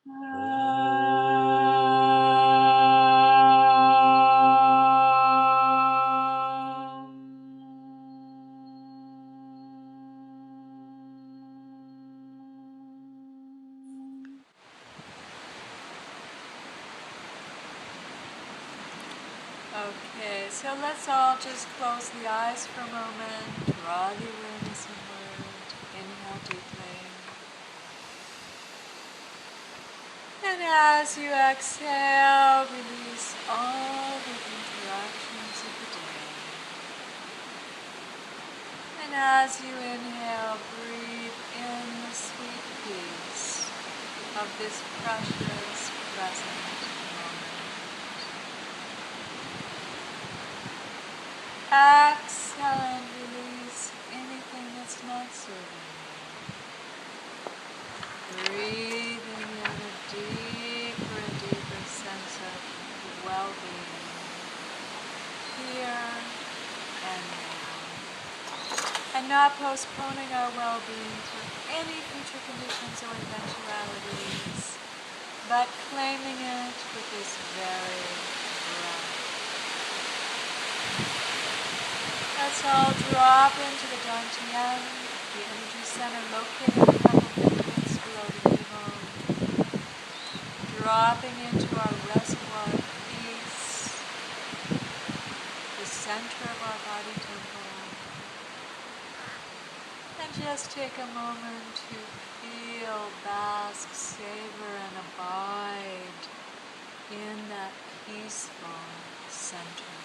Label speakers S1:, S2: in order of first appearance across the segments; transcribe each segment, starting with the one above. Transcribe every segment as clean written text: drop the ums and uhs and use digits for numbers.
S1: Okay, so let's all just close the eyes for a moment, draw the awareness inward, inhale deeply. And as you exhale, release all the interactions of the day. And as you inhale, breathe in the sweet peace of this precious present moment. Exhale and release anything that's not serving you. Breathing in a deeper and deeper sense of well-being here and now. And not postponing our well-being to any future conditions or eventualities, but claiming it with this very breath. Let's all drop into the Dantian, the energy center located a couple fingertips below the knee bone. Dropping into our reservoir of peace, the center of our body temple. And just take a moment to feel, bask, savor, and abide in that peaceful center.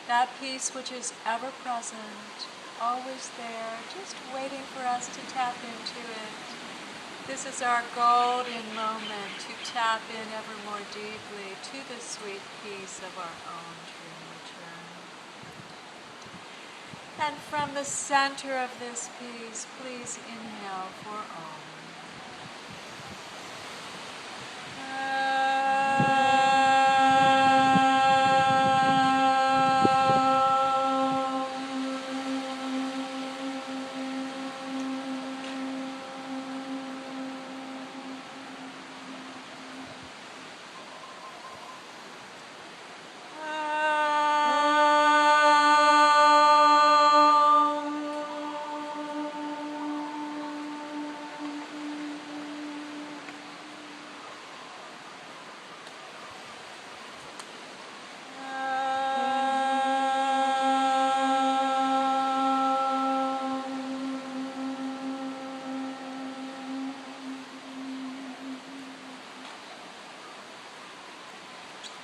S1: That peace which is ever present, always there, just waiting for us to tap into it. This is our golden moment to tap in ever more deeply to the sweet peace of our own true nature. And from the center of this peace, please inhale for Om.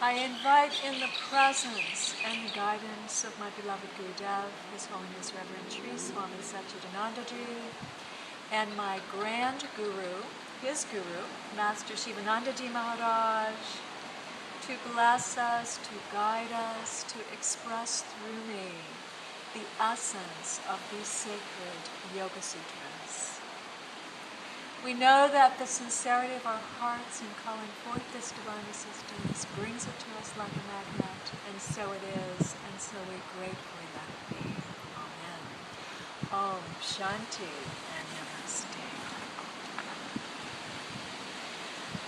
S1: I invite in the presence and guidance of my beloved Gurudev, His Holiness Reverend Sri Swami Satchidanandaji, and my grand guru, his guru, Master Shivanandaji Maharaj, to bless us, to guide us, to express through me the essence of these sacred Yoga Sutras. We know that the sincerity of our hearts in calling forth this divine assistance brings it to us like a magnet, and so it is, and so we gratefully let it be. Amen. Om Shanti and Namaste.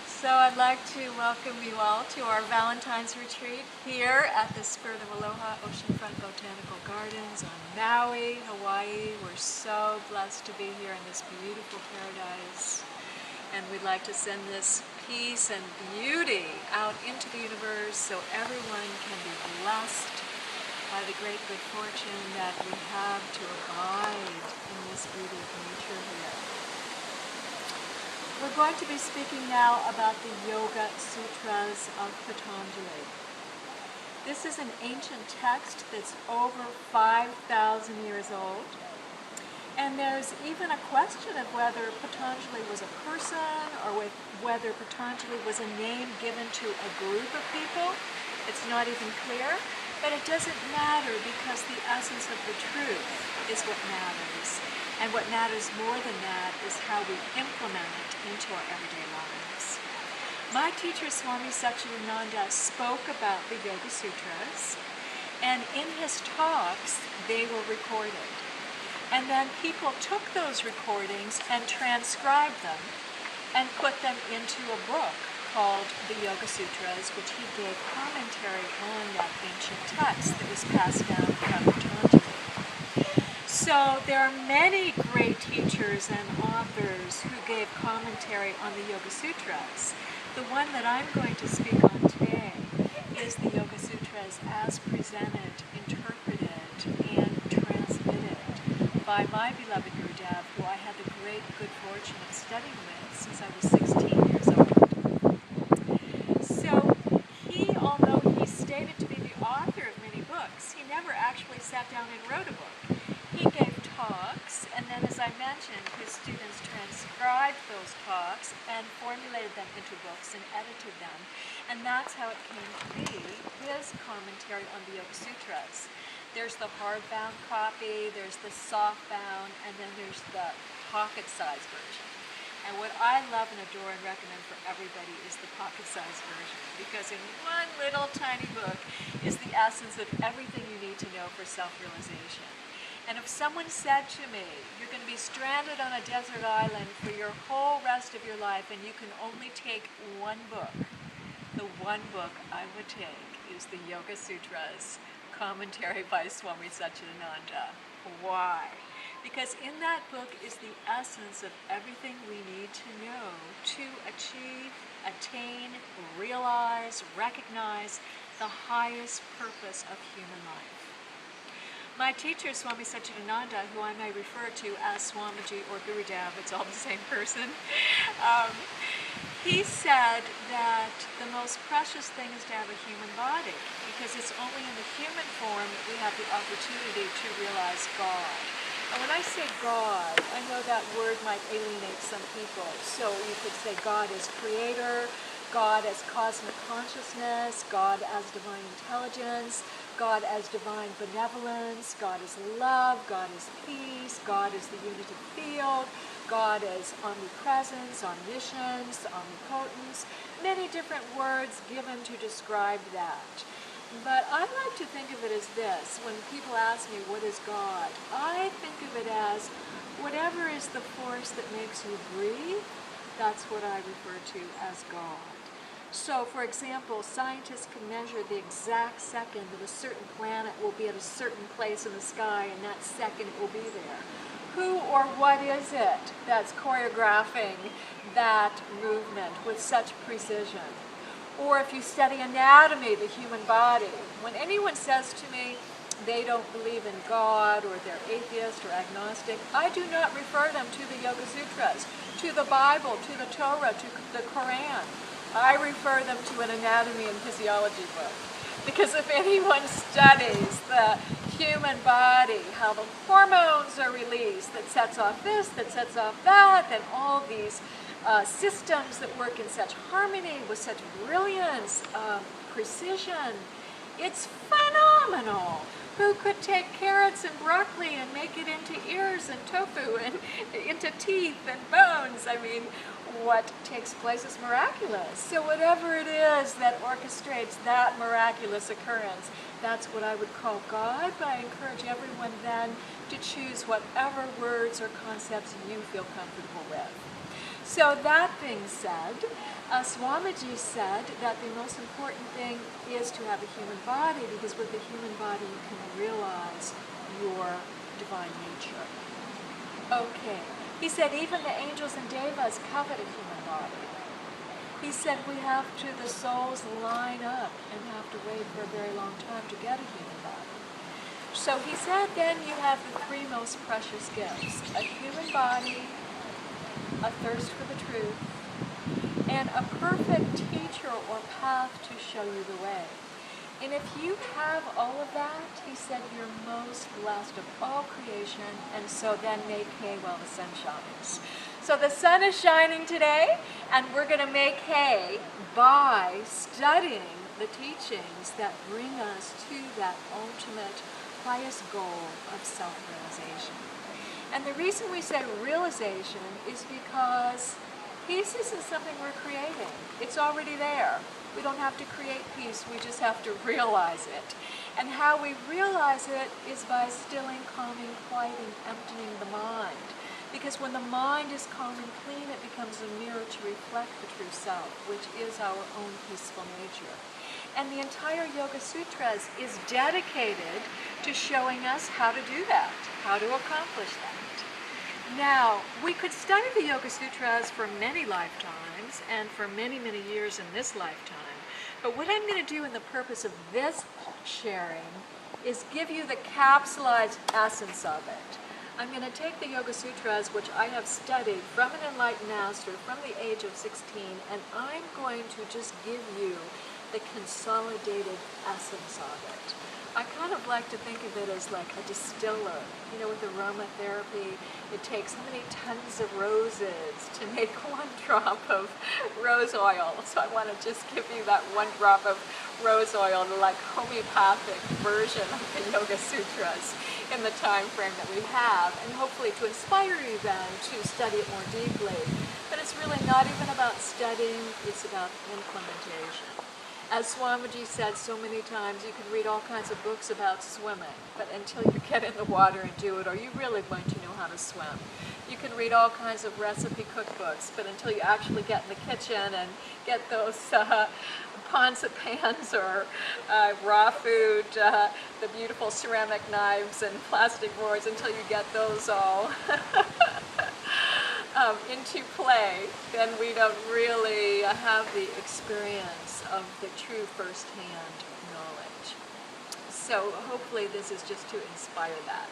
S1: So I'd like to welcome you all to our Valentine's retreat here at the Spirit of Aloha Oceanfront Botanical Gardens on Maui, Hawaii. We're so blessed to be here in this beautiful paradise. And we'd like to send this peace and beauty out into the universe so everyone can be blessed by the great good fortune that we have to abide in this beauty of nature here. We're going to be speaking now about the Yoga Sutras of Patanjali. This is an ancient text that's over 5,000 years old. And there's even a question of whether Patanjali was a person or whether Patanjali was a name given to a group of people. It's not even clear, but it doesn't matter because the essence of the truth is what matters. And what matters more than that is how we implement it into our everyday lives. My teacher, Swami Satchidananda, spoke about the Yoga Sutras, and in his talks, they were recorded. And then people took those recordings and transcribed them and put them into a book called the Yoga Sutras, which he gave commentary on that ancient text that was passed down from Patanjali. So there are many great teachers and authors who gave commentary on the Yoga Sutras. The one that I'm going to speak on today is the Yoga Sutras as presented, interpreted, and transmitted by my beloved Gurudev, who I had the great good fortune of studying with since I was 16 years old. So he, although he stated to be the author of many books, he never actually sat down and wrote a book. He gave talks, and then, as I mentioned, his students transcribed those talks and formulated them into books and edited them. And that's how it came to be, his commentary on the Yoga Sutras. There's the hardbound copy, there's the softbound, and then there's the pocket-sized version. And what I love and adore and recommend for everybody is the pocket-sized version, because in one little tiny book is the essence of everything you need to know for self-realization. And if someone said to me, you're going to be stranded on a desert island for your whole rest of your life and you can only take one book, the one book I would take is the Yoga Sutras commentary by Swami Satchidananda. Why? Because in that book is the essence of everything we need to know to achieve, attain, realize, recognize the highest purpose of human life. My teacher, Swami Satchidananda, who I may refer to as Swamiji or Gurudev, it's all the same person, he said that the most precious thing is to have a human body, because it's only in the human form that we have the opportunity to realize God. And when I say God, I know that word might alienate some people. So you could say God as creator, God as cosmic consciousness, God as divine intelligence, God as divine benevolence, God as love, God as peace, God as the unitive field, God as omnipresence, omniscience, omnipotence, many different words given to describe that. But I like to think of it as this. When people ask me, what is God? I think of it as whatever is the force that makes you breathe, that's what I refer to as God. So, for example, scientists can measure the exact second that a certain planet will be at a certain place in the sky, and that second will be there. Who or what is it that's choreographing that movement with such precision? Or if you study anatomy, the human body, when anyone says to me they don't believe in God or they're atheist or agnostic, I do not refer them to the Yoga Sutras, to the Bible, to the Torah, to the Quran. I refer them to an anatomy and physiology book. Because if anyone studies the human body, how the hormones are released, that sets off this, that sets off that, and all these systems that work in such harmony with such brilliance, precision, it's phenomenal. Who could take carrots and broccoli and make it into ears and tofu and into teeth and bones? I mean, what takes place is miraculous. So whatever it is that orchestrates that miraculous occurrence, that's what I would call God, but I encourage everyone then to choose whatever words or concepts you feel comfortable with. So that being said, Swamiji said that the most important thing is to have a human body, because with the human body you can realize your divine nature. Okay. He said even the angels and devas covet a human body. He said we have to, the souls line up and have to wait for a very long time to get a human body. So he said then you have the three most precious gifts: a human body, a thirst for the truth, and a perfect teacher or path to show you the way. And if you have all of that, he said, you're most blessed of all creation, and so then make hay while the sun shines. So the sun is shining today, and we're going to make hay by studying the teachings that bring us to that ultimate, highest goal of self-realization. And the reason we say realization is because peace isn't something we're creating. It's already there. We don't have to create peace, we just have to realize it. And how we realize it is by stilling, calming, quieting, emptying the mind. Because when the mind is calm and clean, it becomes a mirror to reflect the true self, which is our own peaceful nature. And the entire Yoga Sutras is dedicated to showing us how to do that, how to accomplish that. Now, we could study the Yoga Sutras for many lifetimes and for many, many years in this lifetime. But what I'm going to do in the purpose of this sharing is give you the capsulized essence of it. I'm going to take the Yoga Sutras, which I have studied from an enlightened master from the age of 16, and I'm going to just give you the consolidated essence of it. I kind of like to think of it as like a distiller. You know, with aromatherapy, it takes how many tons of roses to make one drop of rose oil. So I want to just give you that one drop of rose oil, the like homeopathic version of the Yoga Sutras in the time frame that we have, and hopefully to inspire you then to study it more deeply. But it's really not even about studying, it's about implementation. As Swamiji said so many times, you can read all kinds of books about swimming, but until you get in the water and do it, are you really going to know how to swim? You can read all kinds of recipe cookbooks, but until you actually get in the kitchen and get those pots and pans or raw food, the beautiful ceramic knives and plastic boards, until you get those all into play, then we don't really have the experience of the true first-hand knowledge. So hopefully this is just to inspire that.